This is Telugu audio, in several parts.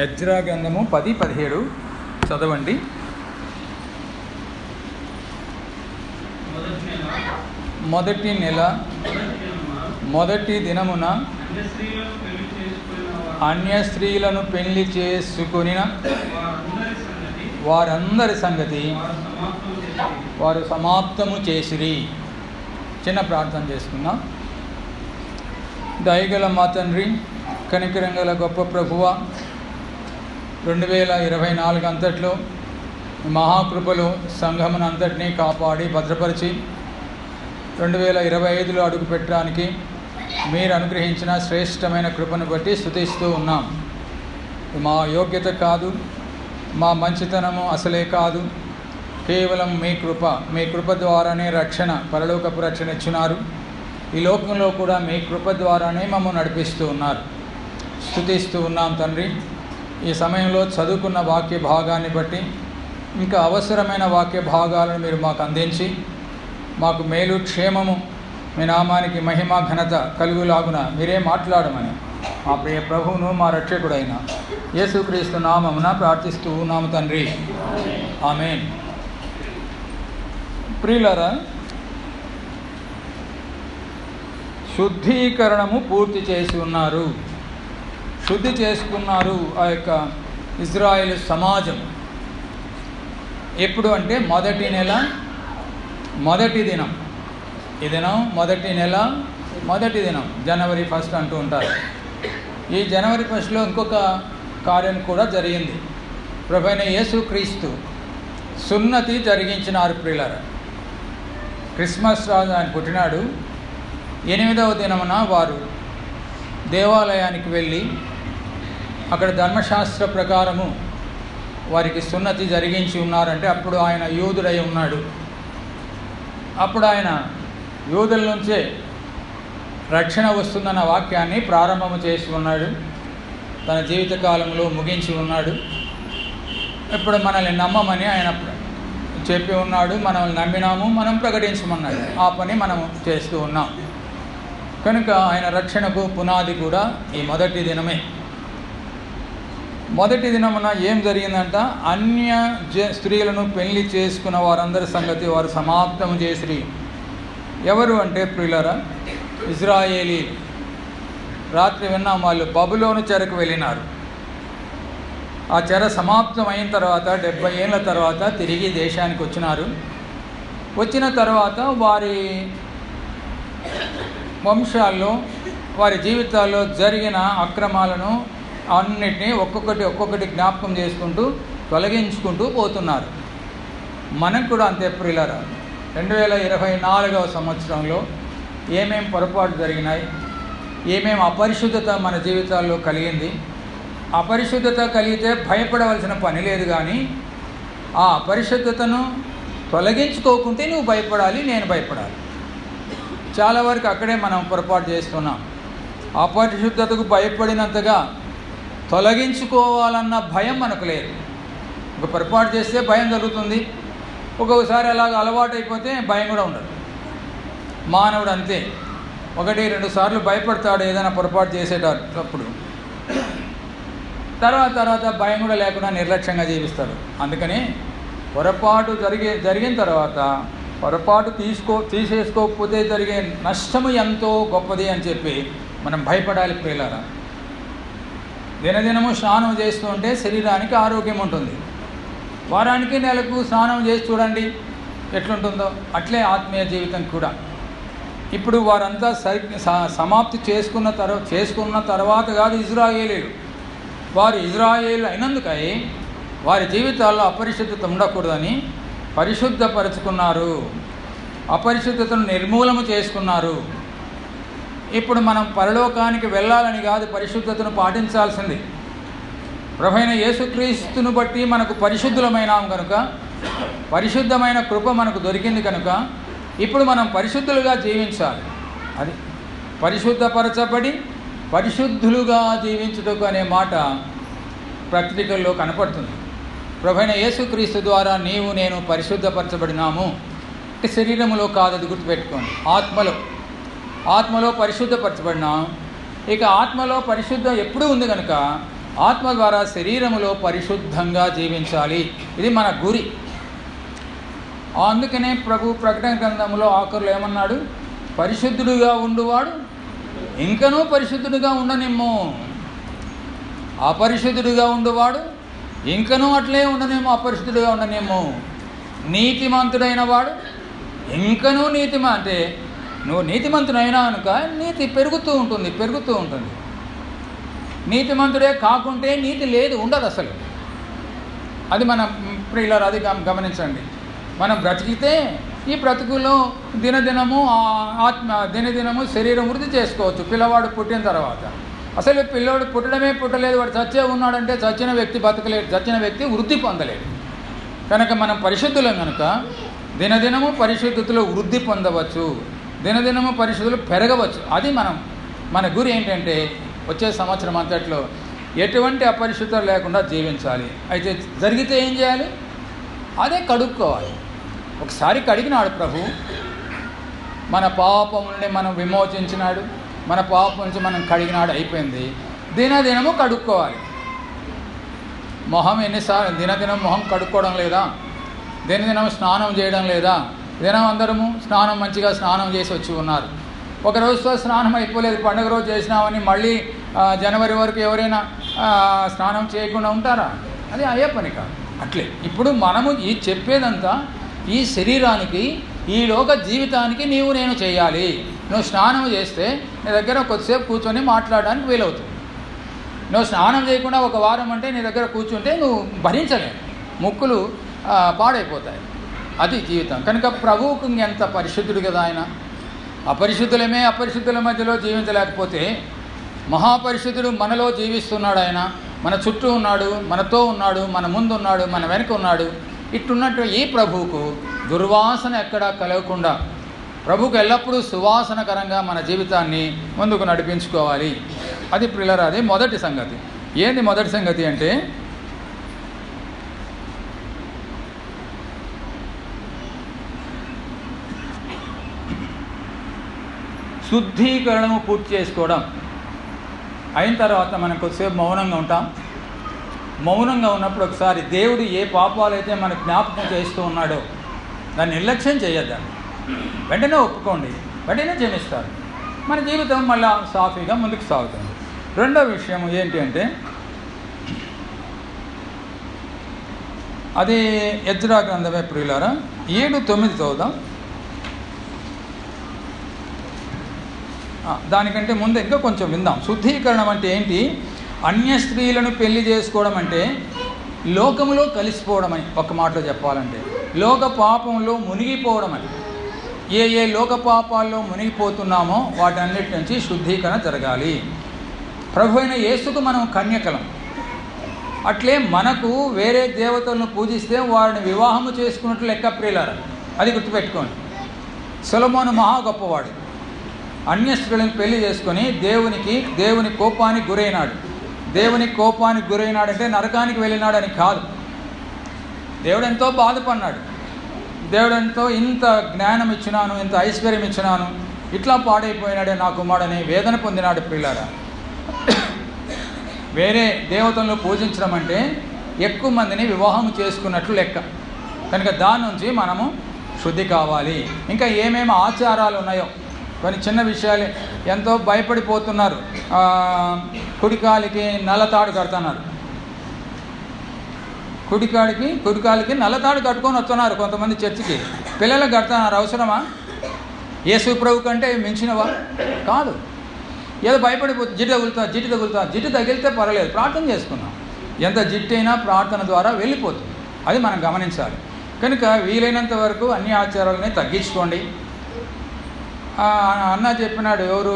ఎజ్రా గ్రంథము 10-17 చదవండి. మొదటి నెల మొదటి దినమున అన్య స్త్రీలను పెళ్లి చేసుకుని వారందరి సంగతి వారు సమాప్తము చేసిరి. చిన్న ప్రార్థన చేసుకుందాం. దయగల మా తండ్రి, కనికరంగల గొప్ప ప్రభువ, 2024 అంతట్లో మహాకృపలో సంఘమును అంతటినీ కాపాడి భద్రపరిచి 2025లో అడుగు పెట్టడానికి మీరు అనుగ్రహించిన శ్రేష్టమైన కృపను బట్టి స్తుతిస్తూ ఉన్నాం. మా యోగ్యత కాదు, మా మంచితనము అసలే కాదు, కేవలం మీ కృప ద్వారానే రక్షణ, పరలోకపు రక్షణ ఇచ్చినారు. ఈ లోకంలో కూడా మీ కృప ద్వారానే మమ్మల్ని నడిపిస్తూ ఉన్నారు. స్తుతిస్తూ ఉన్నాం తండ్రి. ఈ సమయంలో చదువుకున్న వాక్య భాగాన్ని బట్టి ఇంకా అవసరమైన వాక్య భాగాలను మీరు మాకు అందించి మాకు మేలు క్షేమము, మీ నామానికి మహిమ ఘనత కలుగులాగున మీరే మాట్లాడమని మా ప్రియ ప్రభువును మా రక్షకుడైన యేసుక్రీస్తు నామమున ప్రార్థిస్తూ ఉన్నాము తండ్రి. ఆమేన్. ప్రియులారా, శుద్ధీకరణము పూర్తి చేసి ఉన్నారు, శుద్ధి చేసుకున్నారు ఆ యొక్క ఇజ్రాయేల్ సమాజం. ఎప్పుడు అంటే మొదటి నెల మొదటి దినం. ఈ దినం మొదటి నెల మొదటి దినం, జనవరి 1 అంటూ ఉంటారు. ఈ జనవరి 1లో ఇంకొక కార్యం కూడా జరిగింది. ప్రభువైన యేసుక్రీస్తు సున్నతి జరిగించినారు. ప్రియులారా, క్రిస్మస్ రోజు ఆయన పుట్టినాడు. 8వ దినమున వారు దేవాలయానికి వెళ్ళి అక్కడ ధర్మశాస్త్ర ప్రకారము వారికి సున్నతి జరిగించి ఉన్నారంటే అప్పుడు ఆయన యూదుడై ఉన్నాడు. అప్పుడు ఆయన యూదుల నుంచే రక్షణ వస్తుందన్న వాక్యాన్ని ప్రారంభము చేసి ఉన్నాడు. తన జీవితకాలంలో ముగించి ఉన్నాడు. ఇప్పుడు మనల్ని నమ్మమని ఆయన చెప్పి ఉన్నాడు. మనల్ని నమ్మినాము, మనం ప్రకటించమన్నాడు. ఆ పని మనము చేస్తూ ఉన్నాం. కనుక ఆయన రక్షణకు పునాది కూడా ఈ మొదటి దినమే. మొదటి దినమున ఏం జరిగిందంట? అన్య స్త్రీలను పెళ్లి చేసుకున్న వారందరి సంగతి వారు సమాప్తము చేసిరి. ఎవరు అంటే ప్రియులారా, ఇజ్రాయేలీ. రాత్రి విన్నాం, వాళ్ళు బబులోను చెరకు వెళ్ళినారు. ఆ చెర సమాప్తం అయిన తర్వాత 70 ఏళ్ళ తర్వాత తిరిగి దేశానికి వచ్చినారు. వచ్చిన తర్వాత వారి వంశాల్లో, వారి జీవితాల్లో జరిగిన అక్రమాలను అన్నిటినీ ఒక్కొక్కటి జ్ఞాపకం చేసుకుంటూ తొలగించుకుంటూ పోతున్నారు. మనకు కూడా అంతే ప్రియులారా. 2024వ సంవత్సరంలో ఏమేం పొరపాటు జరిగినాయి, ఏమేం అపరిశుద్ధత మన జీవితాల్లో కలిగింది. అపరిశుద్ధత కలిగితే భయపడవలసిన పని లేదు, కానీ ఆ అపరిశుద్ధతను తొలగించుకోకుంటే నువ్వు భయపడాలి, నేను భయపడాలి. చాలా వరకు అక్కడే మనం పొరపాటు చేస్తున్నాం. అపరిశుద్ధతకు భయపడినంతగా తొలగించుకోవాలన్న భయం మనకు లేదు. ఒక పొరపాటు చేస్తే భయం జరుగుతుంది. ఒక్కొక్కసారి అలాగ అలవాటు అయిపోతే భయం కూడా ఉండదు. మానవుడు అంతే, 1-2 సార్లు భయపడతాడు ఏదైనా పొరపాటు చేసేటప్పుడు. తర్వాత భయం కూడా లేకుండా నిర్లక్ష్యంగా జీవిస్తాడు. అందుకని పొరపాటు జరిగిన తర్వాత పొరపాటు తీసేసుకోకపోతే జరిగే నష్టము ఎంతో గొప్పది అని చెప్పి మనం భయపడాలి ప్రియులారా. దినదినము స్నానం చేస్తూ ఉంటే శరీరానికి ఆరోగ్యం ఉంటుంది. వారానికి నెలకు స్నానం చేసి చూడండి ఎట్లుంటుందో. అట్లే ఆత్మీయ జీవితం కూడా. ఇప్పుడు వారంతా సమాప్తి చేసుకున్న తర్వాత కాదు ఇజ్రాయేలీలు. వారు ఇజ్రాయేలు అయినందుకై వారి జీవితాల్లో అపరిశుద్ధత ఉండకూడదని పరిశుద్ధపరుచుకున్నారు, అపరిశుద్ధతను నిర్మూలన చేసుకున్నారు. ఇప్పుడు మనం పరలోకానికి వెళ్ళాలని కాదు పరిశుద్ధతను పాటించాల్సింది. ప్రభువైన యేసుక్రీస్తును బట్టి మనకు పరిశుద్ధులమైనాం కనుక, పరిశుద్ధమైన కృప మనకు దొరికింది కనుక ఇప్పుడు మనం పరిశుద్ధులుగా జీవించాలి. అది పరిశుద్ధపరచబడి పరిశుద్ధులుగా జీవించుటకు అనే మాట పత్రికల్లో కనపడుతుంది. ప్రభువైన యేసుక్రీస్తు ద్వారా నీవు నేను పరిశుద్ధపరచబడినాము. శరీరములో కాదు, అది గుర్తుపెట్టుకోండి. ఆత్మలో పరిశుద్ధపరచబడినాం. ఇక ఆత్మలో పరిశుద్ధ ఎప్పుడూ ఉంది కనుక ఆత్మ ద్వారా శరీరములో పరిశుద్ధంగా జీవించాలి. ఇది మన గురి. అందుకనే ప్రభు ప్రకటన గ్రంథంలో ఆఖరులో ఏమన్నాడు? పరిశుద్ధుడుగా ఉండువాడు ఇంకనూ పరిశుద్ధుడిగా ఉండనిమ్ము, అపరిశుద్ధుడిగా ఉండువాడు ఇంకనూ అట్లే ఉండనేమో, అపరిశుద్ధుడిగా ఉండనేమో. నీతిమంతుడైన వాడు ఇంకనూ అంటే నువ్వు నీతిమంతుడైనా కనుక నీతి పెరుగుతూ ఉంటుంది. నీతిమంతుడే కాకుంటే నీతి లేదు, ఉండదు అసలు. అది మన ప్రియులారా, అది గమనించండి. మనం బ్రతికితే ఈ బ్రతుకులో దినదినము శరీరం వృద్ధి చేసుకోవచ్చు. పిల్లవాడు పుట్టిన తర్వాత అసలు పిల్లవాడు పుట్టలేదు, వాడు చచ్చే ఉన్నాడంటే చచ్చిన వ్యక్తి బతకలేడు, చచ్చిన వ్యక్తి వృద్ధి పొందలేడు. కనుక మనం పరిశుద్ధులం కనుక దినదినము పరిశుద్ధతలో వృద్ధి పొందవచ్చు, దినదినము పరిశుద్ధులు పెరగవచ్చు. అది మన గురి ఏంటంటే వచ్చే సంవత్సరం అంతట్లో ఎటువంటి అపరిశుద్ధత లేకుండా జీవించాలి. అయితే జరిగితే ఏం చేయాలి? అదే కడుక్కోవాలి. ఒకసారి కడిగినాడు ప్రభు, మన పాపం నుండి మనం విమోచించినాడు, మన పాపం నుంచి మనం కడిగినాడు, అయిపోయింది. దినదినము కడుక్కోవాలి. మొహం ఎన్నిసార్లు దినదినం మొహం కడుక్కోవడం లేదా? దినదినం స్నానం చేయడం లేదా? దినం అందరము మంచిగా స్నానం చేసి వచ్చి ఉన్నారు. ఒక రోజుతో స్నానం అయిపోలేదు, పండుగ రోజు చేసినామని మళ్ళీ జనవరి వరకు ఎవరైనా స్నానం చేయకుండా ఉంటారా? అది అయ్యే పని కాదు. అట్లే ఇప్పుడు మనము ఈ చెప్పేదంతా ఈ శరీరానికి, ఈ లోక జీవితానికి నేను చేయాలి. నువ్వు స్నానం చేస్తే నీ దగ్గర కొద్దిసేపు కూర్చొని మాట్లాడడానికి వీలవుతుంది. నువ్వు స్నానం చేయకుండా ఒక వారం అంటే నీ దగ్గర కూర్చుంటే నువ్వు భరించలేవు, ముక్కులు పాడైపోతాయి. అది జీవితం. కనుక ప్రభువుకు ఎంత పరిశుద్ధుడు కదా ఆయన. అపరిశుద్ధుల మధ్యలో జీవించలేకపోతే మహాపరిశుద్ధుడు మనలో జీవిస్తున్నాడు. ఆయన మన చుట్టూ ఉన్నాడు, మనతో ఉన్నాడు, మన ముందు ఉన్నాడు, మన వెనుక ఉన్నాడు. ఇట్టున్నట్టు ఈ ప్రభువుకు దుర్వాసన ఎక్కడా కలగకుండా ప్రభువుకు ఎల్లప్పుడూ సువాసనకరంగా మన జీవితాన్ని ముందుకు నడిపించుకోవాలి. అది ప్రియులారా, అది మొదటి సంగతి. ఏంది మొదటి సంగతి అంటే శుద్ధీకరణము పూర్తి చేసుకోవడం. అయిన తర్వాత మనం కొద్దిసేపు మౌనంగా ఉంటాం. మౌనంగా ఉన్నప్పుడు ఒకసారి దేవుడు ఏ పాపాలైతే మనకు జ్ఞాపకం చేస్తూ ఉన్నాడో దాన్ని నిర్లక్ష్యం చేయొద్దండి. వెంటనే ఒప్పుకోండి, వెంటనే క్షమిస్తారు. మన జీవితం మళ్ళీ సాఫీగా ముందుకు సాగుతుంది. రెండో విషయం ఏంటి అంటే అది ఎజ్రా గ్రంథమే ప్రియులారా, 7-9 చదువుదాం. దానికంటే ముందు ఇంకా కొంచెం విందాం. శుద్ధీకరణం అంటే ఏంటి? అన్య స్త్రీలను పెళ్లి చేసుకోవడం అంటే లోకములో కలిసిపోవడం అని ఒక మాటలో చెప్పాలంటే, లోక పాపంలో మునిగిపోవడం అని. ఏ లోక పాపాల్లో మునిగిపోతున్నామో వాటన్నిటి నుంచి శుద్ధీకరణ జరగాలి. ప్రభు అయిన యేసుకు మనం కన్యకలం. అట్లే మనకు వేరే దేవతలను పూజిస్తే వారిని వివాహము చేసుకున్నట్లు లెక్క ప్రియులారా, అది గుర్తుపెట్టుకోండి. సొలొమోను మహా గొప్పవాడు. అన్య స్త్రీలను పెళ్లి చేసుకొని దేవుని కోపానికి గురైనాడు. దేవునికి కోపానికి గురైనాడంటే నరకానికి వెళ్ళినాడని కాదు. దేవుడు ఎంతో బాధపడినాడు. దేవుడెంతో ఇంత జ్ఞానం ఇచ్చినాను, ఇంత ఐశ్వర్యం ఇచ్చినాను, ఇట్లా పాడైపోయినాడే నా కుమారుడని వేదన పొందినాడు ప్రియులారా. వేరే దేవతలను పూజించడం అంటే ఎక్కువ మందిని వివాహం చేసుకున్నట్లు లెక్క. కనుక దాని నుంచి మనము శుద్ధి కావాలి. ఇంకా ఏమేమి ఆచారాలు ఉన్నాయో కొన్ని చిన్న విషయాలే ఎంతో భయపడిపోతున్నారు. కుడికాలికి నల్లతాడు కడుతున్నారు. కుడికాలికి నల్లతాడు కట్టుకొని వస్తున్నారు కొంతమంది చర్చికి. పిల్లలకు కడుతున్నారు. అవసరమా? యేసు ప్రభు కంటే మించినవా? కాదు. ఏదో భయపడిపోతుంది. జిడ్డు తగిలితే పర్వాలేదు, ప్రార్థన చేసుకున్నాం. ఎంత జిడ్డు అయినా ప్రార్థన ద్వారా వెళ్ళిపోతుంది. అది మనం గమనించాలి. కనుక వీలైనంత వరకు అన్ని ఆచారాలని తగ్గించుకోండి. అన్న చెప్పినాడు, ఎవరు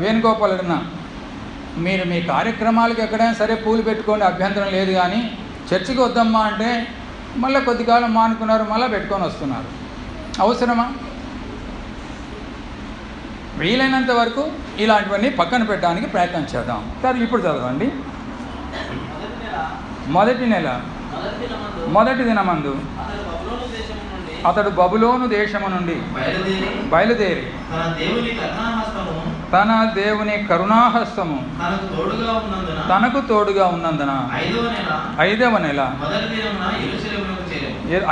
వేణుగోపాల్ అన్న, మీరు మీ కార్యక్రమాలకు ఎక్కడైనా సరే పూలు పెట్టుకోండి, అభ్యంతరం లేదు, కానీ చర్చికి వద్దమ్మా అంటే మళ్ళీ కొద్ది కాలం మానుకున్నారు, మళ్ళీ పెట్టుకొని వస్తున్నారు. అవసరమా? వీలైనంత వరకు ఇలాంటివన్నీ పక్కన పెట్టడానికి ప్రయత్నం చేద్దాం. సరే, ఇప్పుడు చదవండి. మొదటి నెల మొదటి దినమందు అతడు బబులోను దేశము నుండి బయలుదేరి తన దేవుని కరుణాహస్తము తనకు తోడుగా ఉన్నందున 5వ నెల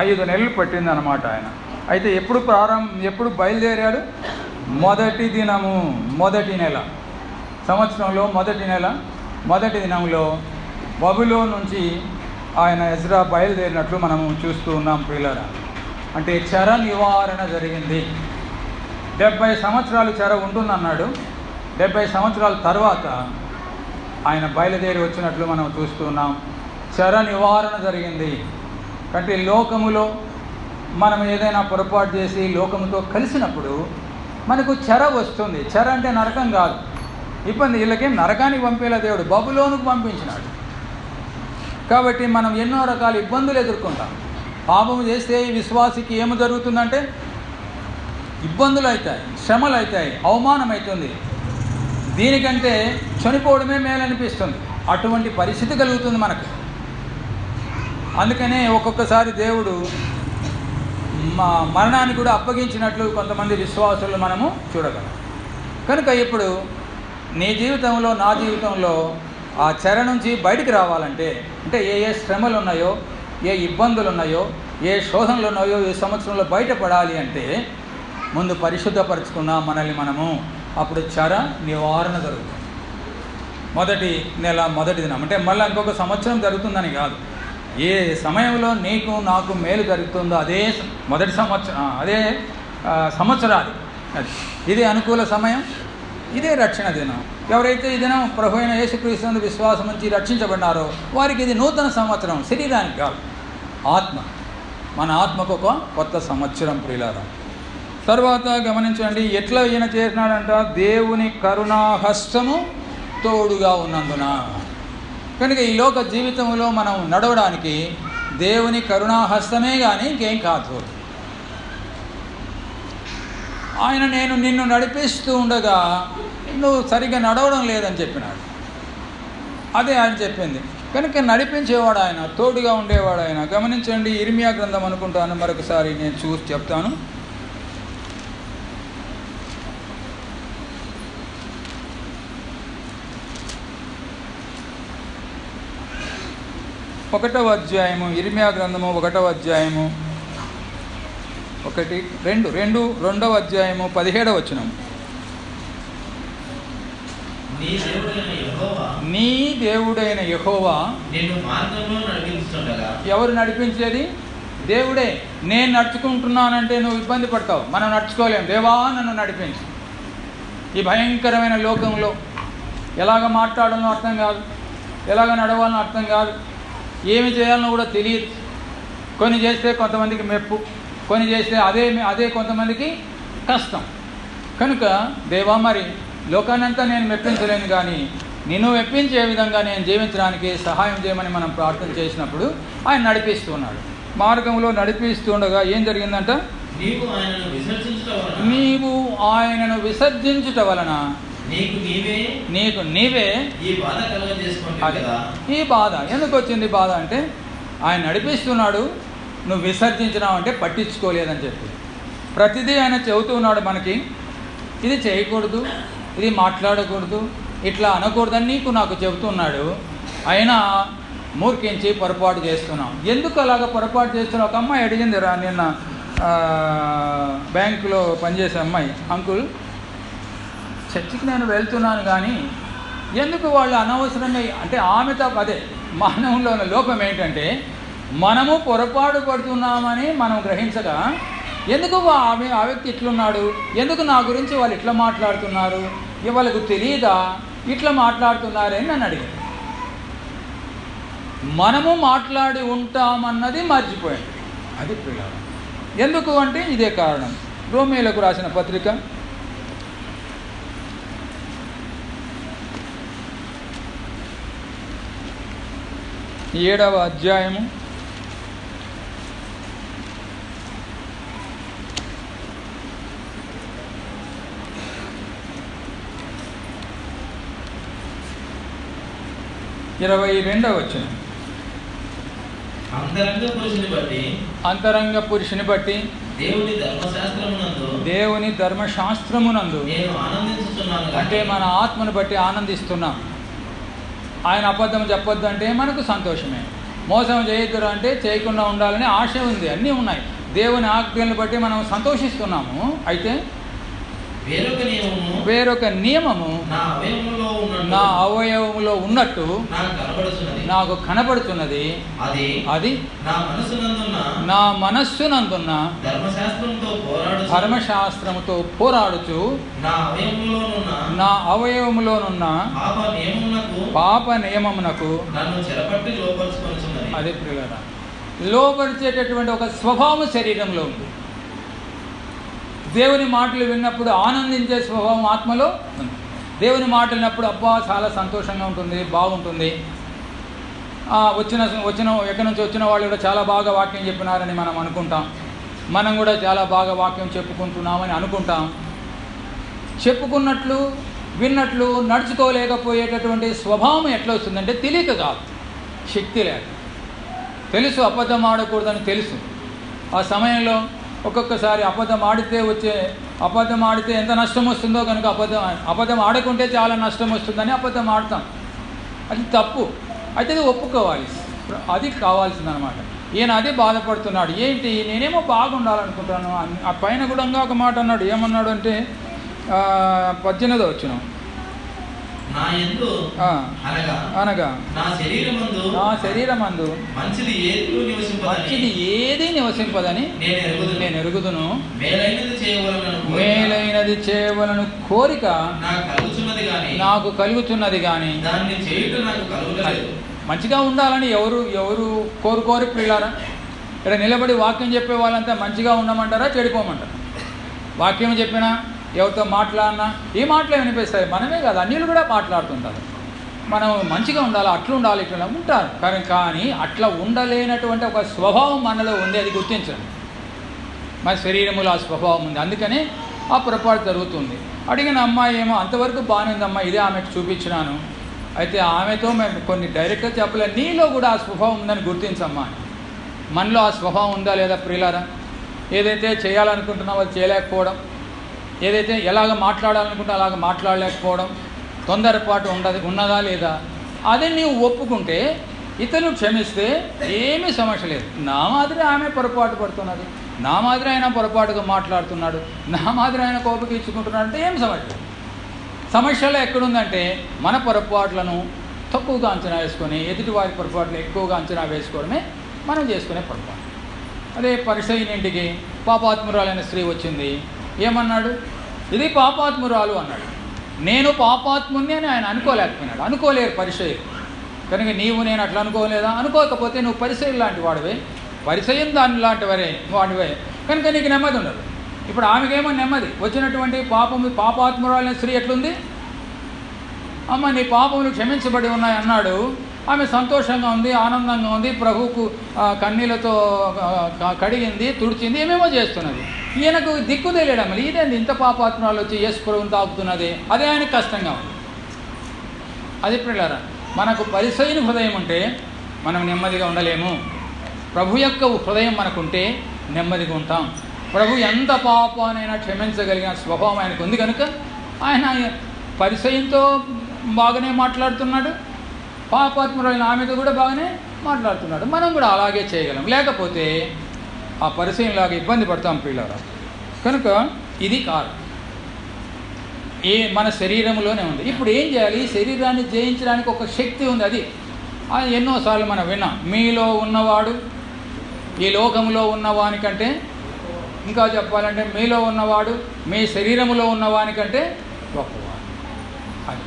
5 నెలలు పట్టిందన్నమాట ఆయన. అయితే ఎప్పుడు బయలుదేరాడు? మొదటి దినము, మొదటి నెల, సంవత్సరంలో మొదటి నెల మొదటి దినంలో బబులోను నుంచి ఆయన ఎజ్రా బయలుదేరినట్లు మనము చూస్తూ ఉన్నాం ప్రియులారా. అంటే చెర నివారణ జరిగింది. 70 సంవత్సరాలు చెర ఉంటుందన్నాడు. 70 సంవత్సరాల తర్వాత ఆయన బయలుదేరి వచ్చినట్లు మనం చూస్తూ ఉన్నాం. చెర నివారణ జరిగింది. అంటే లోకములో మనం ఏదైనా పొరపాటు చేసి లోకముతో కలిసినప్పుడు మనకు చెర వస్తుంది. చెర అంటే నరకం కాదు, ఇబ్బంది. వీళ్ళకేం నరకానికి పంపేలా దేవుడు బబులోనుకు పంపించినాడు. కాబట్టి మనం ఎన్నో రకాల ఇబ్బందులు ఎదుర్కొంటాం. పాపము చేస్తే విశ్వాసికి ఏమి జరుగుతుందంటే ఇబ్బందులు అవుతాయి, శ్రమలు అవుతాయి, అవమానం అవుతుంది. దీనికంటే చనిపోవడమే మేలనిపిస్తుంది. అటువంటి పరిస్థితి కలుగుతుంది మనకు. అందుకనే ఒక్కొక్కసారి దేవుడు మరణాన్ని కూడా అప్పగించినట్లు కొంతమంది విశ్వాసులు మనము చూడగలం. కనుక ఇప్పుడు నీ జీవితంలో, నా జీవితంలో ఆ చెర నుంచి బయటికి రావాలంటే, అంటే ఏ శ్రమలు ఉన్నాయో, ఏ ఇబ్బందులు ఉన్నాయో, ఏ శోధనలు ఉన్నాయో ఈ సంవత్సరంలో బయటపడాలి అంటే ముందు పరిశుద్ధపరచుకున్న మనల్ని మనము, అప్పుడు చెర నివారణ జరుగుతుంది. మొదటి నెల మొదటి దినం అంటే మళ్ళీ ఇంకొక సంవత్సరం జరుగుతుందని కాదు. ఏ సమయంలో నీకు నాకు మేలు జరుగుతుందో అదే మొదటి సంవత్సరం, అదే సంవత్సరాది. ఇదే అనుకూల సమయం, ఇదే రక్షణ దినం. ఎవరైతే ఈ దినం ప్రభు అయిన యేసుక్రీస్తు విశ్వాసం నుంచి రక్షించబడినారో వారికి ఇది నూతన సంవత్సరం. శరీరానికి కాదు, ఆత్మ, మన ఆత్మకు ఒక కొత్త సంవత్సరం ప్రియులారా. తర్వాత గమనించండి, ఎట్లా ఈయన చేసినాడంట? దేవుని కరుణాహస్తము తోడుగా ఉన్నందున. కనుక ఈ లోక జీవితంలో మనం నడవడానికి దేవుని కరుణాహస్తమే కానీ ఇంకేం కాదు. ఆయన నేను నిన్ను నడిపిస్తూ ఉండగా నువ్వు సరిగ్గా నడవడం లేదని చెప్పినాడు. అదే ఆయన చెప్పింది. కనుక నడిపించేవాడు ఆయన, తోడుగా ఉండేవాడు ఆయన. గమనించండి, ఇర్మియా గ్రంథం అనుకుంటాను, మరొకసారి నేను చూసి చెప్తాను. ఒకటవ అధ్యాయము, ఇర్మియా గ్రంథము 1వ అధ్యాయము 2వ అధ్యాయము 17వ వచనం. నీ దేవుడైన యెహోవా ఎవరు నడిపించేది? దేవుడే. నేను నడుచుకుంటున్నానంటే నువ్వు ఇబ్బంది పడతావు, మనం నడుచుకోలేం. దేవా నన్ను నడిపించు. ఈ భయంకరమైన లోకంలో ఎలాగ మాట్లాడాలో అర్థం కాదు, ఎలాగ నడవాలనో అర్థం కాదు, ఏమి చేయాలనో కూడా తెలియదు. కొన్ని చేస్తే కొంతమందికి మెప్పు, కొన్ని చేస్తే అదే కొంతమందికి కష్టం. కనుక దేవా, మరి లోకాన్నంతా నేను మెప్పించలేను, కానీ నిన్ను మెప్పించే విధంగా నేను జీవించడానికి సహాయం చేయమని మనం ప్రార్థన చేసినప్పుడు ఆయన నడిపిస్తూ ఉన్నాడు. మార్గంలో నడిపిస్తూ ఉండగా ఏం జరిగిందంట? నీవు ఆయనను విసర్జించుట వలన నీకు నీవే ఈ బాధ. ఎందుకు వచ్చింది బాధ అంటే, ఆయన నడిపిస్తున్నాడు, నువ్వు విసర్జించినావు అంటే పట్టించుకోలేదని చెప్పి ప్రతిదీ ఆయన చెబుతూ ఉన్నాడు మనకి. ఇది చేయకూడదు, ఇది మాట్లాడకూడదు, ఇట్లా అనకూడదని నీకు నాకు చెబుతున్నాడు. అయినా మూర్ఖించి పొరపాటు చేస్తున్నాం. ఎందుకు అలాగ పొరపాటు చేస్తున్నావు? ఒక అమ్మాయి అడిగింది నిన్న, బ్యాంకులో పనిచేసే అమ్మాయి, అంకుల్ చర్చికి నేను వెళ్తున్నాను కానీ ఎందుకు వాళ్ళు అనవసరంగా, అంటే ఆమెతో అదే మానవుల్లో ఉన్న లోపం ఏంటంటే మనము పొరపాటు పడుతున్నామని మనం గ్రహించగా ఎందుకు ఆ వ్యక్తి ఇట్లున్నాడు, ఎందుకు నా గురించి వాళ్ళు ఇట్లా మాట్లాడుతున్నారు, వాళ్ళకు తెలియదా ఇట్లా మాట్లాడుతున్నారని నన్ను అడిగారు. మనము మాట్లాడి ఉంటామన్నది మర్చిపోయింది. అది పిల్లలు. ఎందుకు అంటే ఇదే కారణం. రోమీయులకు రాసిన పత్రిక 7వ అధ్యాయము 22వ వచనం. అంతరంగ పురుషుని బట్టి దేవుని ధర్మశాస్త్రమునందు అంటే మన ఆత్మను బట్టి ఆనందిస్తున్నాం. ఆయన అబద్ధం చెప్పొద్దు అంటే మనకు సంతోషమే. మోసం చేయొద్దు అంటే చేయకుండా ఉండాలని ఆశ ఉంది. అన్నీ ఉన్నాయి. దేవుని ఆజ్ఞలను బట్టి మనం సంతోషిస్తున్నాము. అయితే వేరొక నియమము నా అవయవంలో ఉన్నట్టు నాకు కనబడుతున్నది. అది నా మనస్సునందున్న ధర్మశాస్త్రముతో పోరాడుచు నా అవయవంలోనున్న పాప నియమమునకు అదే ప్రియులారా లోపరిచేటటువంటి ఒక స్వభావం శరీరంలో ఉంది. దేవుని మాటలు విన్నప్పుడు ఆనందించే స్వభావం ఆత్మలో ఉంది. దేవుని మాటలు విన్నప్పుడు అబ్బా చాలా సంతోషంగా ఉంటుంది, బాగుంటుంది. ఎక్కడి నుంచి వచ్చిన వాళ్ళు కూడా చాలా బాగా వాక్యం చెప్పినారని మనం అనుకుంటాం. మనం కూడా చాలా బాగా వాక్యం చెప్పుకుంటున్నామని అనుకుంటాం. చెప్పుకున్నట్లు విన్నట్లు నడుచుకోలేకపోయేటటువంటి స్వభావం ఎట్లా వస్తుందంటే తెలియక కాదు, శక్తి లేక. తెలుసు అబద్ధం ఆడకూడదని తెలుసు. ఆ సమయంలో ఒక్కొక్కసారి అబద్ధం ఆడితే ఎంత నష్టం వస్తుందో కనుక అబద్ధం ఆడకుంటే చాలా నష్టం వస్తుందని అబద్ధం ఆడతాం. అది తప్పు. అయితే అది ఒప్పుకోవాలి, అది కావాల్సిందనమాట. ఈయన అదే బాధపడుతున్నాడు. ఏంటి నేనేమో బాగుండాలనుకుంటాను. ఆ పైన కూడా ఒక మాట అన్నాడు. ఏమన్నాడు అంటే 18వ వచనం, అనగా నా శరీరమందు మంచిది ఏది నివసింపదని నేను ఎరుగుదును. మేలైనది చేయవలను కోరిక నాకు కలుగుతున్నది కానీ మంచిగా ఉండాలని ఎవరు కోరుకోరు పిల్లారా? ఇక్కడ నిలబడి వాక్యం చెప్పే వాళ్ళంతా మంచిగా ఉండమంటారా, చెడిపోమంటారా? వాక్యం చెప్పినా ఎవరితో మాట్లాడినా ఏ మాటలు వినిపిస్తాయి? మనమే కాదు, అన్యులు కూడా మాట్లాడుతుంటారు. మనం మంచిగా ఉండాలి, అట్లా ఉండాలి, ఇట్లా ఉంటారు. కానీ అట్లా ఉండలేనటువంటి ఒక స్వభావం మనలో ఉంది. అది గుర్తించండి. మన శరీరములో ఆ స్వభావం ఉంది. అందుకని ఆ పొరపాటు జరుగుతుంది. అడిగిన అమ్మాయి ఏమో అంతవరకు బాగానే ఉందమ్మా, ఇదే ఆమెకు చూపించినాను. అయితే ఆమెతో మేము కొన్ని డైరెక్ట్గా చెప్పలేదు, నీలో కూడా ఆ స్వభావం ఉందని గుర్తించమ్మా. మనలో ఆ స్వభావం ఉందా లేదా ప్రియులారా? ఏదైతే చేయాలనుకుంటున్నామో అది చేయలేకపోవడం, ఏదైతే ఎలాగ మాట్లాడాలనుకుంటే అలాగ మాట్లాడలేకపోవడం, తొందరపాటు ఉన్నదా లేదా? అదే నీవు ఒప్పుకుంటే, ఇతరులు క్షమిస్తే ఏమీ సమస్య లేదు. నా మాదిరి ఆమె పొరపాటు పడుతున్నది, నా మాదిరి ఆయన పొరపాటుగా మాట్లాడుతున్నాడు, నా మాదిరి ఆయన కోపకి ఇచ్చుకుంటున్నాడు అంటే ఏం సమస్య? సమస్యలో ఎక్కడుందంటే మన పొరపాట్లను తక్కువగా అంచనా వేసుకొని ఎదుటి వారి పొరపాట్లను ఎక్కువగా అంచనా వేసుకోవడమే మనం చేసుకునే పొరపాటు. అదే పరిసయ్యుని ఇంటికి పాపాత్మురాలైన స్త్రీ వచ్చింది. ఏమన్నాడు? ఇది పాపాత్మురాలు అన్నాడు. నేను పాపాత్ముని అని ఆయన అనుకోలేకపోయినాడు. అనుకోలేరు పరిసయ్యులు. కనుక నీవు నేను అట్లా అనుకోలేదా? అనుకోకపోతే నువ్వు పరిసయ్యులు లాంటి వాడివే, పరిసయ్యం దాని లాంటి వాడివే. కనుక నీకు నెమ్మది ఉండదు. ఇప్పుడు ఆమెకేమో నెమ్మది వచ్చినటువంటి పాపాత్మురాలైన స్త్రీ ఎట్లుంది? అమ్మ నీ పాపములు క్షమించబడి ఉన్నాయి అన్నాడు. ఆమె సంతోషంగా ఉంది, ఆనందంగా ఉంది, ప్రభువుకు కన్నీళ్లతో కడిగింది, తుడిచింది, ఏమేమో చేస్తున్నది. ఈయనకు దిక్కు తెలియడం, ఇదేంది ఇంత పాపాత్మరాలు వచ్చి యేసు ప్రభువుని తాకుతున్నది, అదే ఆయనకు కష్టంగా ఉంది. అది పిల్లరా, మనకు పరిసయ్యుని హృదయం ఉంటే మనం నెమ్మదిగా ఉండలేము. ప్రభు యొక్క హృదయం మనకుంటే నెమ్మదిగా ఉంటాం. ప్రభు ఎంత పాపానైనా క్షమించగలిగిన స్వభావం ఆయనకు ఉంది కనుక ఆయన పరిసయ్యంతో బాగానే మాట్లాడుతున్నాడు, పాపాత్మురైన ఆమెతో కూడా బాగానే మాట్లాడుతున్నాడు. మనం కూడా అలాగే చేయగలం. లేకపోతే ఆ పరిసయ్యంలాగా ఇబ్బంది పడతాం పిల్లరా. కనుక ఇది కాదు, మన శరీరంలోనే ఉంది. ఇప్పుడు ఏం చేయాలి? ఈ శరీరాన్ని జయించడానికి ఒక శక్తి ఉంది. అది ఎన్నోసార్లు మనం విన్నాం. మీలో ఉన్నవాడు ఈ లోకంలో ఉన్నవానికంటే, ఇంకా చెప్పాలంటే మీలో ఉన్నవాడు మీ శరీరంలో ఉన్నవానికంటే గొప్పవాడు. అది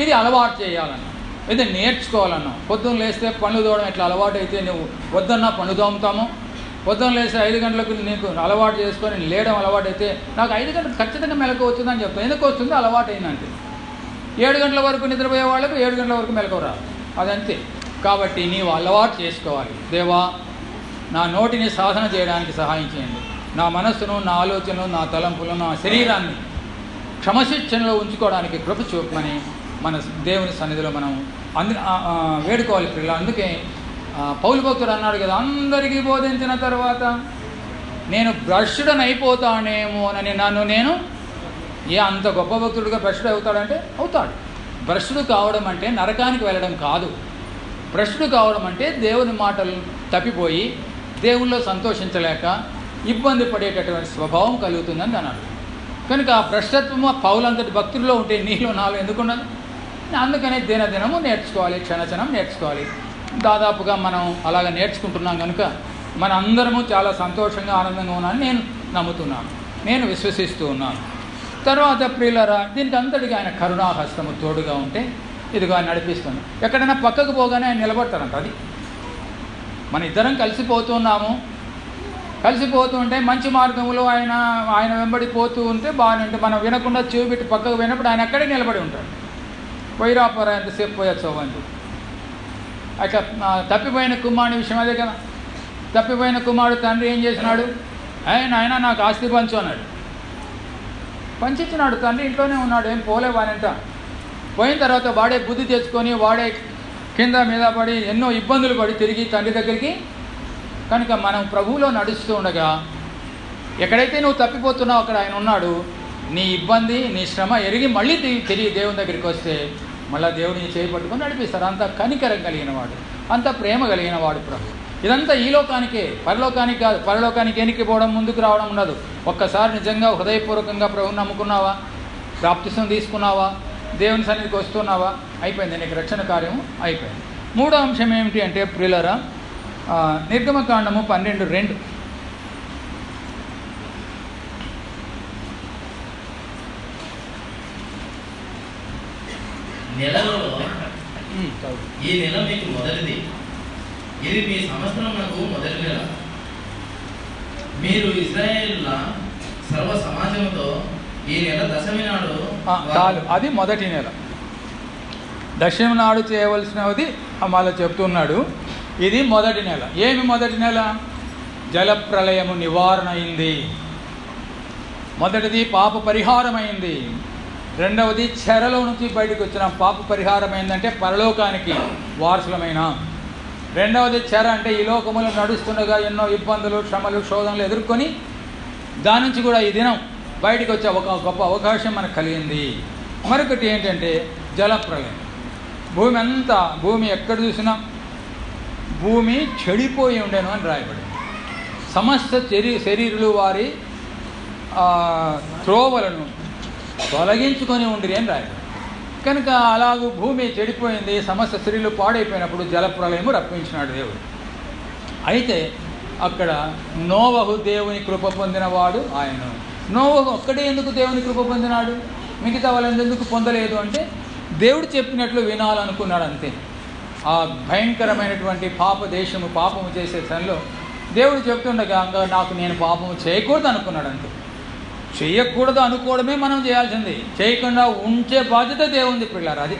ఇది అలవాటు చేయాలన్నా, ఇది నేర్చుకోవాలన్నా. పొద్దున్న లేస్తే పనులు తోవడం ఎట్లా అలవాటు అయితే నువ్వు వద్దన్నా పనులు తోముతాము. పొద్దున్న లేస్తే 5 గంటలకు నీకు అలవాటు చేసుకొని లేయడం అలవాటు అయితే, నాకు 5 గంటలకు ఖచ్చితంగా మెలకు వచ్చిందని చెప్తాను. ఎందుకు వస్తుంది? అలవాటు అయిందంటే. 7 గంటల వరకు నిద్రపోయే వాళ్ళకు 7 గంటల వరకు మెలకు రాదు, అదంతే. కాబట్టి నీవు అలవాటు చేసుకోవాలి. దేవా, నా నోటిని సాధన చేయడానికి సహాయం చేయండి. నా మనస్సును, నా ఆలోచనలు, నా తలంపులను, నా శరీరాన్ని క్రమశిక్షణలో ఉంచుకోవడానికి కృప చూపమని మన దేవుని సన్నిధిలో మనం వేడుకోవాలి పిల్లలు. అందుకే పౌలు భక్తుడు అన్నాడు కదా, అందరికీ బోధించిన తర్వాత నేను భ్రష్టుడని అయిపోతానేమోనని నన్ను నేను అంత గొప్ప భక్తుడిగా భ్రష్టుడు అవుతాడంటే అవుతాడు. భ్రష్టుడు కావడం అంటే నరకానికి వెళ్ళడం కాదు. భ్రష్టుడు కావడం అంటే దేవుని మాటలు తప్పిపోయి దేవుల్లో సంతోషించలేక ఇబ్బంది పడేటటువంటి స్వభావం కలుగుతుందని అన్నాడు. కనుక ఆ భ్రష్టత్వము పౌలంతటి భక్తుల్లో ఉంటే నీలో నాలో ఎందుకున్నది? అందుకనే దినదినము నేర్చుకోవాలి, క్షణక్షణం నేర్చుకోవాలి. దాదాపుగా మనం అలాగ నేర్చుకుంటున్నాం కనుక మన అందరము చాలా సంతోషంగా ఆనందంగా ఉన్నానని నేను నమ్ముతున్నాను, నేను విశ్వసిస్తూ ఉన్నాను. తర్వాత ప్రియులారా, దీనికి అంతటికి ఆయన కరుణాహస్తము తోడుగా ఉంటే ఇదిగో ఆయన నడిపిస్తున్నాను. ఎక్కడైనా పక్కకు పోగానే ఆయన నిలబడతారంట. అది మన ఇద్దరం కలిసిపోతున్నాము, కలిసిపోతుంటే మంచి మార్గంలో ఆయన వెంబడి పోతూ ఉంటే బాగానే ఉంటే మనం వినకుండా చెవిపెట్టి పక్కకు పోయినప్పుడు ఆయన అక్కడే నిలబడి ఉంటాడు. పోయిరాపోరా ఎంతసేపు పోయొచ్చు అంటూ. అట్లా తప్పిపోయిన కుమారుని విషయం అదే కదా. తప్పిపోయిన కుమారుడు తండ్రి ఏం చేసినాడు? ఆయన నాకు ఆస్తి పంచు అన్నాడు. పంచిచ్చినాడు. తండ్రి ఇంట్లోనే ఉన్నాడు, ఏం పోలే వానంట. పోయిన తర్వాత వాడే బుద్ధి తెచ్చుకొని వాడే కింద మీద పడి ఎన్నో ఇబ్బందులు పడి తిరిగి తండ్రి దగ్గరికి. కనుక మనం ప్రభువులో నడుస్తూ ఉండగా ఎక్కడైతే నువ్వు తప్పిపోతున్నావు అక్కడ ఆయన ఉన్నాడు. నీ ఇబ్బంది నీ శ్రమ ఎరిగి మళ్ళీ తిరిగి దేవుని దగ్గరికి వస్తే మళ్ళీ దేవుడిని చేపట్టుకొని నడిపిస్తారు. అంత కనికరం కలిగిన వాడు, అంత ప్రేమ కలిగిన వాడు ప్రభు. ఇదంతా ఈ లోకానికే, పరలోకానికి కాదు. పరలోకానికి ఎనికి పోవడం, ముందుకు రావడం ఉండదు. ఒక్కసారి నిజంగా హృదయపూర్వకంగా ప్రభువుని నమ్ముకున్నావా, బాప్తిసం తీసుకున్నావా, దేవుని సన్నిధికి వస్తున్నావా, అయిపోయింది, నీకు రక్షణ కార్యం అయిపోయింది. మూడో అంశం ఏమిటి అంటే ప్రియులారా, నిర్గమకాండము 12:2. నెలలో ఈ నెల మీకు మొదటిది, ఇది మీ సంవత్సరమునకు మొదటి నెల. మీరు ఇశ్రాయేలుల సర్వ సమాజంతో ఈ నెల దశమి నాడు చాలు, అది మొదటి నెల. దశమి నాడు చేయవలసినది మళ్ళీ చెప్తున్నాడు. ఇది మొదటి నెల. ఏమి మొదటి నెల? జలప్రలయము నివారణ అయింది. మొదటిది పాప పరిహారమైంది. రెండవది చెరలో నుంచి బయటకు వచ్చిన పాప పరిహారమైందంటే పరలోకానికి వారసులమైన. రెండవది చెర అంటే ఈ లోకములో నడుస్తుండగా ఎన్నో ఇబ్బందులు, శ్రమలు, శోధనలు ఎదుర్కొని దాని నుంచి కూడా ఈ దినం బయటకు వచ్చే ఒక గొప్ప అవకాశం మనకు కలిగింది. మరొకటి ఏంటంటే జలప్రలయం. భూమి ఎక్కడ చూసినా భూమి చెడిపోయి ఉండేను అని రాయబడింది. సమస్త శరీరులు వారి త్రోవలను తొలగించుకొని ఉండిరి అని రాయబడింది. కనుక అలాగూ భూమి చెడిపోయింది, సమస్త స్త్రీలు పాడైపోయినప్పుడు జలప్రలయము రప్పించినాడు దేవుడు. అయితే అక్కడ నోవహు దేవుని కృప పొందినవాడు ఆయన. నోవహు ఒక్కడే ఎందుకు దేవుని కృప పొందినాడు, మిగతా వాళ్ళని ఎందుకు పొందలేదు అంటే దేవుడు చెప్పినట్లు వినాలనుకున్నాడు అంతే. ఆ భయంకరమైనటువంటి పాపము చేసే సమయంలో దేవుడు చెప్తుండగా నేను పాపము చేయకూడదు అనుకున్నాడు అంతే. చేయకూడదు అనుకోవడమే మనం చేయాల్సింది, చేయకుండా ఉంచే బాధ్యత దేవుంది పిల్లలు. అది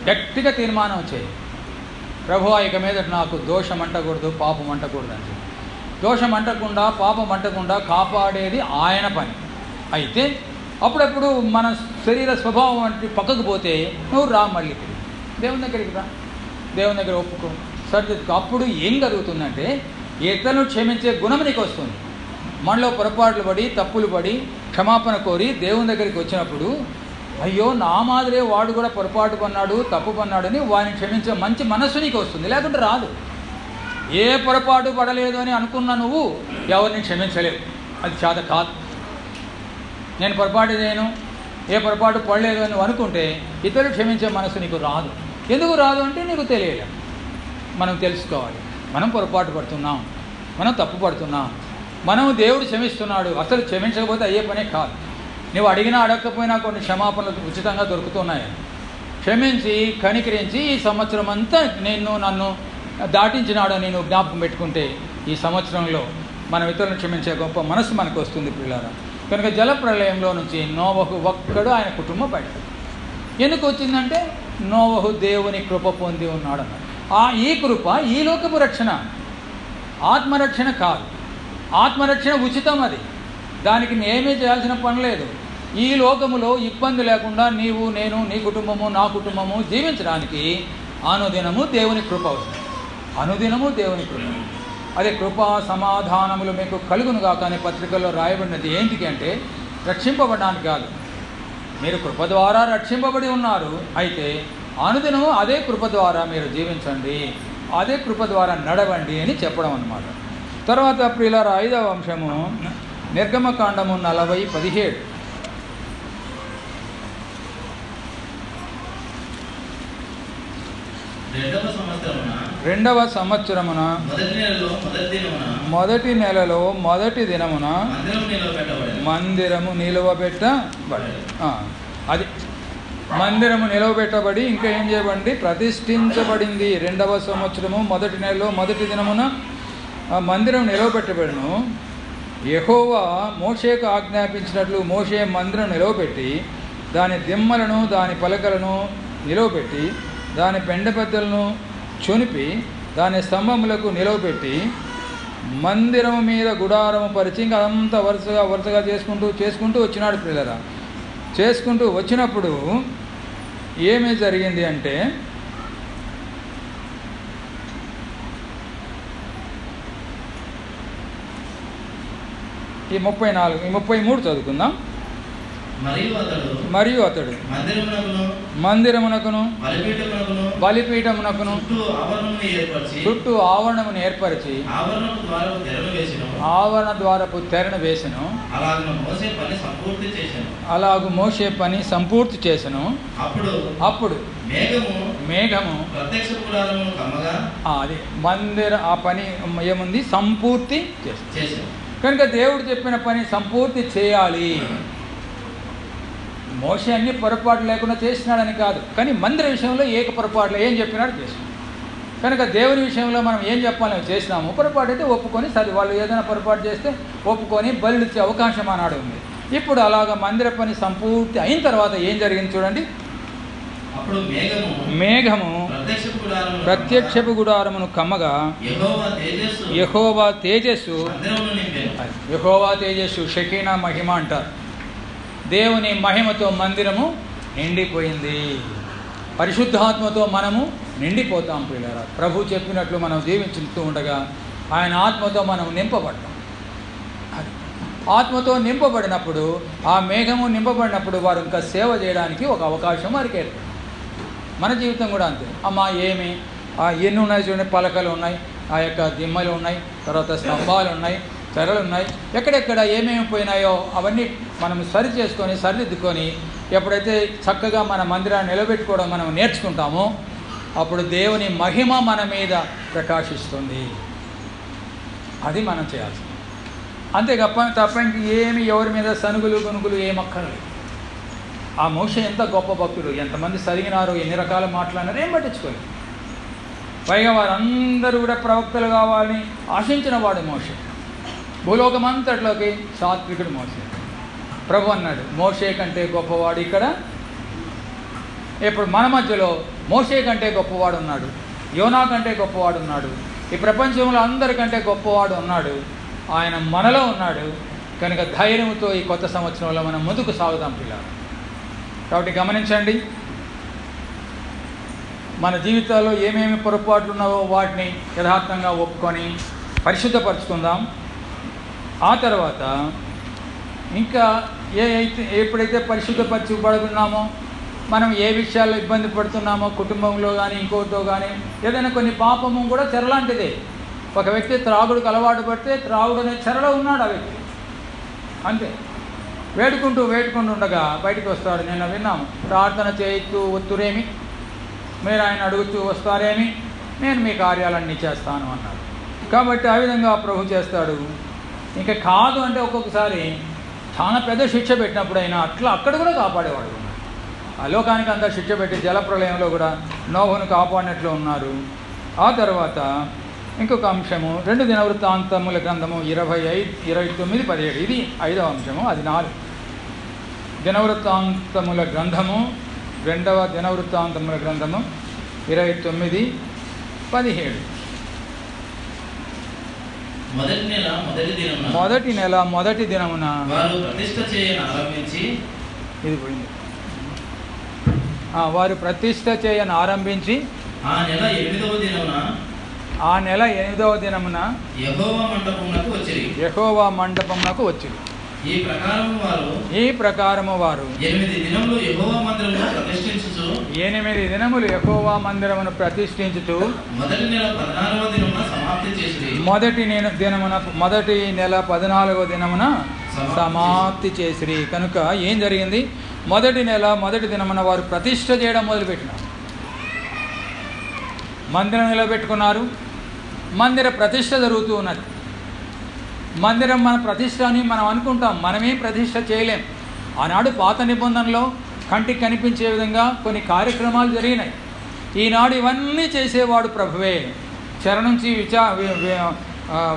గట్టిగా తీర్మానం చేయి, ప్రభువా ఇక మీద నాకు దోషం అంటకూడదు, పాపం అంటకూడదు అని. దోషం అంటకుండా, పాపం అంటకుండా కాపాడేది ఆయన పని. అయితే అప్పుడప్పుడు మన శరీర స్వభావం వంటి పక్కకు పోతే నువ్వు రా, మళ్ళీ దేవుని దగ్గరికి రా, దేవుని దగ్గర ఒప్పుకో, సరిదిద్దుకో. అప్పుడు ఏం జరుగుతుందంటే ఇతరులను క్షమించే గుణం నీకు వస్తుంది. మనలో పొరపాట్లు పడి, తప్పులు పడి, క్షమాపణ కోరి దేవుని దగ్గరికి వచ్చినప్పుడు అయ్యో నా మాదిరే వాడు కూడా పొరపాటు పన్నాడు, తప్పు పన్నాడని వాడిని క్షమించే మంచి మనస్సు నీకు వస్తుంది. లేకుంటే రాదు. ఏ పొరపాటు పడలేదు అని అనుకున్నా నువ్వు ఎవరిని క్షమించలేవు, అది చేత కాదు. నేను పొరపాటు చేయను, ఏ పొరపాటు పడలేదు అని అనుకుంటే ఇతరులు క్షమించే మనసు నీకు రాదు. ఎందుకు రాదు అంటే నీకు తెలియలేదు. మనం తెలుసుకోవాలి, మనం పొరపాటు పడుతున్నాం, మనం తప్పు పడుతున్నాం, మనం దేవుడు క్షమిస్తున్నాడు. అసలు క్షమించకపోతే అయ్యే పనే కాదు. నువ్వు అడిగినా అడగకపోయినా కొన్ని క్షమాపణలు ఉచితంగా దొరుకుతున్నాయి. క్షమించి కనికరించి ఈ సంవత్సరం అంతా నన్ను దాటించినాడు అని నువ్వు జ్ఞాపకం పెట్టుకుంటే ఈ సంవత్సరంలో మనం ఇతరులను క్షమించే గొప్ప మనసు మనకు వస్తుంది పిల్లలు. కనుక జలప్రలయంలో నుంచి నోవహు ఒక్కడు ఆయన కుటుంబం బయట. ఎందుకు వచ్చిందంటే నోవహు దేవుని కృప పొంది ఉన్నాడు అన్నాడు. ఈ కృప ఈ లోకపు రక్షణ, ఆత్మరక్షణ కాదు. ఆత్మరక్షణ ఉచితం, అది దానికి ఏమీ చేయాల్సిన పని లేదు. ఈ లోకములో ఇబ్బంది లేకుండా నీవు, నేను, నీ కుటుంబము, నా కుటుంబము జీవించడానికి అనుదినము దేవుని కృప అవసరం. అనుదినము దేవుని కృప. అదే కృపా సమాధానములు మీకు కలుగునుగా. కానీ పత్రికల్లో రాయబడినది ఏంటికి అంటే రక్షింపబడడానికి కాదు. మీరు కృప ద్వారా రక్షింపబడి ఉన్నారు. అయితే అనుదినము అదే కృప ద్వారా మీరు జీవించండి, అదే కృప ద్వారా నడవండి అని చెప్పడం అన్నమాట. తర్వాత ప్రియులారా 5వ అంశము నిర్గమకాండము 40:17. రెండవ సంవత్సరమున మొదటి నెలలో మొదటి దినమున మందిరము నిలువబెట్టబడి, అది మందిరము నిలవబెట్టబడి ఇంకా ఏం చేయబడి ప్రతిష్ఠించబడింది. 2వ సంవత్సరము మొదటి నెలలో మొదటి దినమున మందిరం నిలవబెట్టబడిను. యెహోవా మోషేకు ఆజ్ఞాపించినట్లు మోషే మందిరం నిలవబెట్టి దాని దిమ్మలను దాని పలకలను నిలవబెట్టి దాని పెండపెద్దలను చొనిపి దాని స్తంభములకు నిలవబెట్టి మందిరము మీద గుడారము పరిచి ఇంకా అంతా వరుసగా చేసుకుంటూ వచ్చినాడు పిల్లరా. చేసుకుంటూ వచ్చినప్పుడు ఏమి జరిగింది అంటే ఈ 33 చదువుకుందాం. మరియు అతడు మందిరమునకును బలిపీఠమునకును చుట్టూ ఆవరణమును ఏర్పరిచి ఆవరణ ద్వారపు తెరను వేసెను. అలాగు మోషే పని సంపూర్తి చేసెను. అప్పుడు మేఘము అది మందిర ఆ పని ఏముంది సంపూర్తి చేసాను. కనుక దేవుడు చెప్పిన పని సంపూర్తి చేయాలి. మోషే అన్ని పొరపాటు లేకుండా చేసినాడని కాదు, కానీ మందిర విషయంలో పొరపాట్లు ఏం చెప్పినాడు చేసినాడు. కనుక దేవుని విషయంలో మనం ఏం చెప్పాలని చేసినాము. పొరపాటు అయితే ఒప్పుకొని సరే, వాళ్ళు ఏదైనా పొరపాటు చేస్తే ఒప్పుకొని బలులు ఇచ్చే అవకాశం ఆనాడు ఉంది. ఇప్పుడు అలాగ మందిర పని సంపూర్తి అయిన తర్వాత ఏం జరిగింది చూడండి. మేఘము ప్రత్యక్షపు గుడారమును కమ్మగా యెహోవా తేజస్సు షకీనా మహిమ అంటారు. దేవుని మహిమతో మందిరము నిండిపోయింది. పరిశుద్ధాత్మతో మనము నిండిపోతాం పిల్లరా. ప్రభు చెప్పినట్లు మనం జీవించుతూ ఉండగా ఆయన ఆత్మతో మనం నింపబడ్డాం. ఆత్మతో నింపబడినప్పుడు ఆ మేఘము నింపబడినప్పుడు వారు ఇంకా సేవ చేయడానికి ఒక అవకాశం వారికి ఏర్పడింది. మన జీవితం కూడా అంతే. అమ్మా ఏమి ఎన్ని ఉన్నాయి చూడండి, పలకలు ఉన్నాయి, ఆ యొక్క దిమ్మలు ఉన్నాయి, తర్వాత స్తంభాలు ఉన్నాయి, తెరలు ఉన్నాయి, ఎక్కడెక్కడ ఏమేమి పోయినాయో అవన్నీ మనం సరి చేసుకొని సరిదిద్దుకొని ఎప్పుడైతే చక్కగా మన మందిరాన్ని నిలబెట్టుకోవడం మనం నేర్చుకుంటామో అప్పుడు దేవుని మహిమ మన మీద ప్రకాశిస్తుంది. అది మనం చేయాల్సింది. అంతే తప్ప ఏమి ఎవరి మీద సనుగులు గొనుగులు ఏమక్కర్లేదు. ఆ మోషే ఎంత గొప్ప భక్తుడు, ఎంతమంది సరిగినారో, ఎన్ని రకాల మాట్లాడినారో ఏం పట్టించుకోలేదు. పైగా వారందరూ కూడా ప్రవక్తలు కావాలని ఆశించిన వాడు మోషే. భూలోకమంతట్లోకి సాత్వికుడు మోషే. ప్రభు అన్నాడు మోషే కంటే గొప్పవాడు ఇక్కడ. ఇప్పుడు మన మధ్యలో మోషే కంటే గొప్పవాడు ఉన్నాడు, యోనా కంటే గొప్పవాడు ఉన్నాడు, ఈ ప్రపంచంలో అందరికంటే గొప్పవాడు ఉన్నాడు. ఆయన మనలో ఉన్నాడు. కనుక ధైర్యంతో ఈ కొత్త సంవత్సరంలో మనం ముందుకు సాగుదాం పిల్లలు. కాబట్టి గమనించండి, మన జీవితాల్లో ఏమేమి పొరపాట్లు ఉన్నావో వాటిని యథార్థంగా ఒప్పుకొని పరిశుద్ధపరచుకుందాం. ఆ తర్వాత ఇంకా ఎప్పుడైతే పరిశుద్ధపరచబడుతున్నామో మనం ఏ విషయాల్లో ఇబ్బంది పడుతున్నామో కుటుంబంలో కానీ ఇంకోటితో కానీ ఏదైనా కొన్ని పాపము కూడా చెరలాంటిదే. ఒక వ్యక్తి త్రాగుడికి అలవాటు పడితే త్రాగుడు అనే చెరలో ఉన్నాడు ఆ వ్యక్తి. అంతే, వేడుకుంటూ ఉండగా బయటికి వస్తాడు. నిన్న విన్నాము, ప్రార్థన చేయిస్తూ ఒత్తురేమి, మీరు ఆయన అడుగుతూ వస్తారేమి, నేను మీ కార్యాలన్నీ చేస్తాను అన్నాడు. కాబట్టి ఆ విధంగా ప్రభు చేస్తాడు. ఇంకా కాదు అంటే ఒక్కొక్కసారి చాలా పెద్ద శిక్ష పెట్టినప్పుడు అయినా అక్కడ కూడా కాపాడేవాడు. ఆ లోకానికి అంతా శిక్ష పెట్టి జలప్రలయంలో కూడా నోహును కాపాడినట్లు ఉన్నారు. ఆ తర్వాత ఇంకొక అంశము 2 దినవృత్తాంతముల గ్రంథము 29:17. ఇది 5వ అంశము, అది 4. దినవృత్తాంతముల గ్రంథము 2వ దినవృత్తాంతముల గ్రంథము 29:17. మొదటి నెల మొదటి దినమున ఇది పోయింది. వారు ప్రతిష్ఠ చేయని ఆరంభించి ఆ నెల 8వ దినమున ఆ నెల 8వ దినమున యెహోవా మంటపమునకు వచ్చిరి. యెహోవా మంటపమునకు వచ్చిరి. ఈ ప్రకారము వారు 8 దినములు యెహోవా మందిరమును ప్రతిష్ఠించుచు 8 దినములు యెహోవా మందిరమును ప్రతిష్ఠించుచు మొదటి నెల 14వ దినమున సమాప్తి చేసిరి. మొదటి నెల 14వ దినమున సమాప్తి చేసిరి. కనుక ఏం జరిగింది? మొదటి నెల మొదటి దినమున వారు ప్రతిష్ఠ చేయడం మొదలుపెట్టినారు. మందిరం నిలబెట్టుకున్నారు. మందిర ప్రతిష్ఠ జరుగుతూ ఉన్నది. మందిరం మన ప్రతిష్ఠ అని మనం అనుకుంటాం. మనమేం ప్రతిష్ఠ చేయలేం. ఆనాడు పాత నిబంధనలో కంటికి కనిపించే విధంగా కొన్ని కార్యక్రమాలు జరిగినాయి. ఈనాడు ఇవన్నీ చేసేవాడు ప్రభువే. చెర నుంచి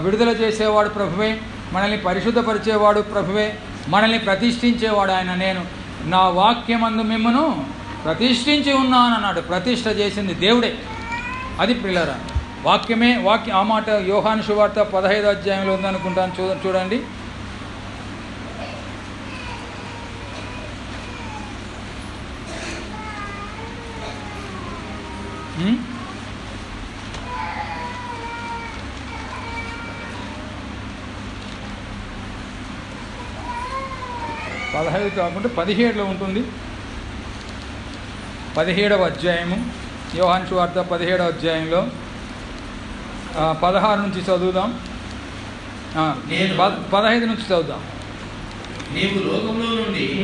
విడుదల చేసేవాడు ప్రభువే. మనల్ని పరిశుద్ధపరిచేవాడు ప్రభువే. మనల్ని ప్రతిష్ఠించేవాడు ఆయన. నేను నా వాక్యమందు మిమ్మను ప్రతిష్ఠించి ఉన్నాను అన్నాడు. ప్రతిష్ఠ చేసింది దేవుడే. అది ప్రియులారా, ఆ మాట యోహాను సువార్త 15వ అధ్యాయంలో ఉందనుకుంటాను. చూడండి. పదహైదు కాకుండా 17లో ఉంటుంది. 17వ అధ్యాయము యోహాను సువార్త 17వ అధ్యాయంలో 16 నుంచి చదువుదాం. 15 నుంచి చదువుదాం.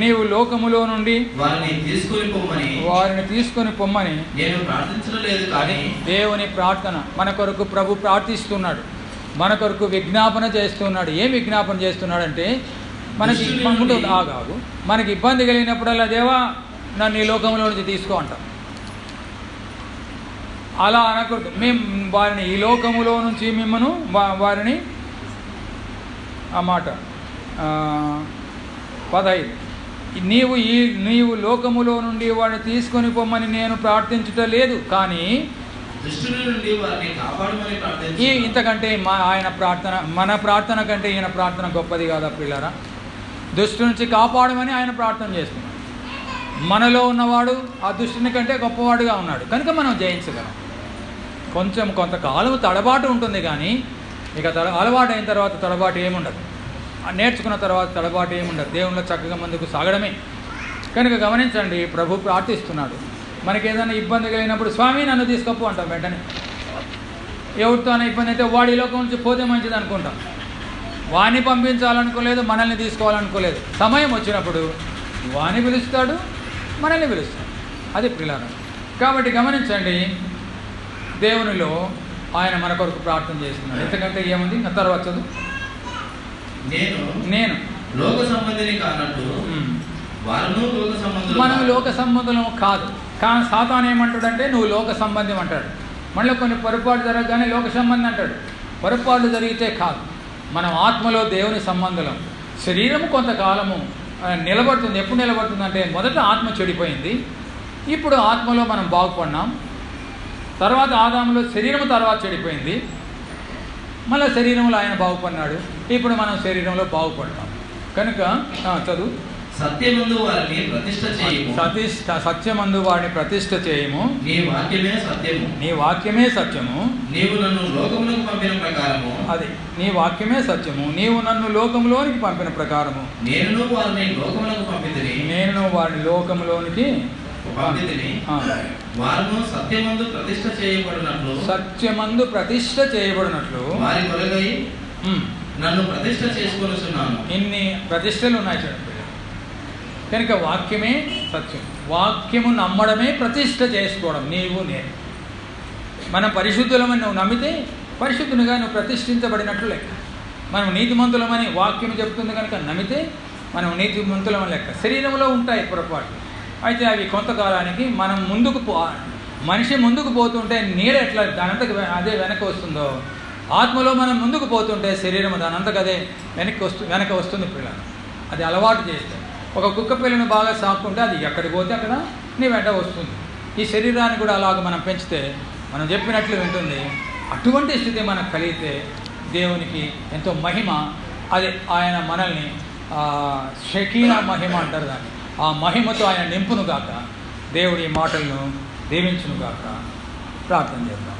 నీవు లోకములో నుండి వారిని తీసుకొని పొమ్మని నేను ప్రార్థించలేదు. కానీ దేవుని ప్రార్థన మన కొరకు ప్రభు ప్రార్థిస్తున్నాడు. మన కొరకు విజ్ఞాపన చేస్తున్నాడు. ఏం విజ్ఞాపన చేస్తున్నాడంటే, మనకి ఆగాగు మనకి ఇబ్బంది కలిగినప్పుడల్లా దేవా నన్ను ఈ లోకంలో నుంచి తీసుకో అంటాం. అలా అనకూడదు. మేము వారిని ఈ లోకములో నుంచి మిమ్మను వారిని ఆ మాట 15 నీవు లోకములో నుండి వారిని తీసుకొని పొమ్మని నేను ప్రార్థించుట లేదు, కానీ ఇంతకంటే ఆయన ప్రార్థన, మన ప్రార్థన కంటే ఈయన ప్రార్థన గొప్పది కాదా పిల్లరా? దుష్టు నుంచి కాపాడమని ఆయన ప్రార్థన చేస్తున్నాడు. మనలో ఉన్నవాడు ఆ దుష్టుని కంటే గొప్పవాడుగా ఉన్నాడు కనుక మనం జయించగలం. కొంతకాలం తడబాటు ఉంటుంది, కానీ ఇక అలవాటు అయిన తర్వాత తడబాటు ఏముండదు. నేర్చుకున్న తర్వాత తడబాటు ఏముండదు. దేవునిలో చక్కగా ముందుకు సాగడమే. కనుక గమనించండి, ప్రభు ప్రార్థిస్తున్నాడు. మనకి ఏదైనా ఇబ్బంది కలిగినప్పుడు స్వామి నన్ను తీసుకపో అంటాం. వెంటనే ఎవరితో అయినా ఇబ్బంది అయితే వాడి లోకం నుంచి పోతే మంచిది అనుకుంటాం. వాణ్ణి పంపించాలనుకోలేదు, మనల్ని తీసుకోవాలనుకోలేదు. సమయం వచ్చినప్పుడు వాణ్ణి పిలుస్తాడు, మనల్ని పిలుస్తాడు. అది పిల్లలు. కాబట్టి గమనించండి, దేవునిలో ఆయన మన కొరకు ప్రార్థన చేస్తున్నాడు. ఎంతకంటే ఏముంది? ఇంకా తర్వాత చదువు. నేను లోక సంబంధిని కానట్టు మనం లోక సంబంధం కాదు. కానీ సాతాను ఏమంటాడంటే నువ్వు లోక సంబంధం అంటాడు. మనలో కొన్ని పొరపాటు జరగగానే లోక సంబంధం అంటాడు. పొరపాటు జరిగితే కాదు, మనం ఆత్మలో దేవుని సంబంధం. శరీరం కొంతకాలము నిలబడుతుంది. ఎప్పుడు నిలబడుతుంది అంటే, మొదట ఆత్మ చెడిపోయింది, ఇప్పుడు ఆత్మలో మనం బాగుపడినాం. తర్వాత ఆదాములో శరీరం తర్వాత చెడిపోయింది, మళ్ళీ శరీరంలో ఆయన బాగుపడినాడు. ఇప్పుడు మనం శరీరంలో బాగుపడతాం. కనుక చదువు. సత్యమందు వారిని ప్రతిష్ఠ చేయము. సత్యమందు వారిని ప్రతిష్ఠ చేయము. నీ వాక్యమే సత్యము. నీ వాక్యమే సత్యము. నీవు నన్ను లోకములోకి పంపిన ప్రకారము. అది నీ వాక్యమే సత్యము. నీవు నన్ను లోకములోనికి పంపిన ప్రకారము నేను వారిని లోకములకు పంపితిని. నేను వారిని లోకములోనికి పంపితిని. వారును సత్యమందు ప్రతిష్ఠ చేయబడినట్లు. సత్యమందు ప్రతిష్ఠ చేయబడినట్లు వారి కొరకై నన్ను ప్రతిష్ఠ చేసుకొనుచున్నాను. ఇన్ని ప్రతిష్టలు ఉన్నాయి చూడండి. కనుక వాక్యమే సత్యం. వాక్యము నమ్మడమే ప్రతిష్ఠ చేసుకోవడం. నీవు నేను మనం పరిశుద్ధులమని నువ్వు నమ్మితే పరిశుద్ధునిగా నువ్వు ప్రతిష్ఠించబడినట్లు లెక్క. మనం నీతిమంతులమని వాక్యం చెప్తుంది కనుక నమ్మితే మనం నీతిమంతులమని లెక్క. శరీరంలో ఉంటాయి పొరపాటు, అయితే అవి కొంతకాలానికి మనం మనిషి ముందుకు పోతుంటే నీడ ఎట్లా దానంతకు అదే వెనక వస్తుందో, ఆత్మలో మనం ముందుకు పోతుంటే శరీరం దానంతకు అదే వెనక వస్తుంది. పిల్లలు అది అలవాటు చేస్తే, ఒక కుక్క పిల్లను బాగా సాక్కుంటే అది ఎక్కడికి పోతే అక్కడ నీ వెంట వస్తుంది. ఈ శరీరాన్ని కూడా అలాగ మనం పెంచితే మనం చెప్పినట్లు వింటుంది. అటువంటి స్థితి మనకు కలిగితే దేవునికి ఎంతో మహిమ. అది ఆయన మనల్ని షకీనా మహిమ అంటారు దాన్ని. ఆ మహిమతో ఆయన నింపునుగాక. దేవుడి మాటలను దీవించునుగాక. ప్రార్థన చేద్దాం.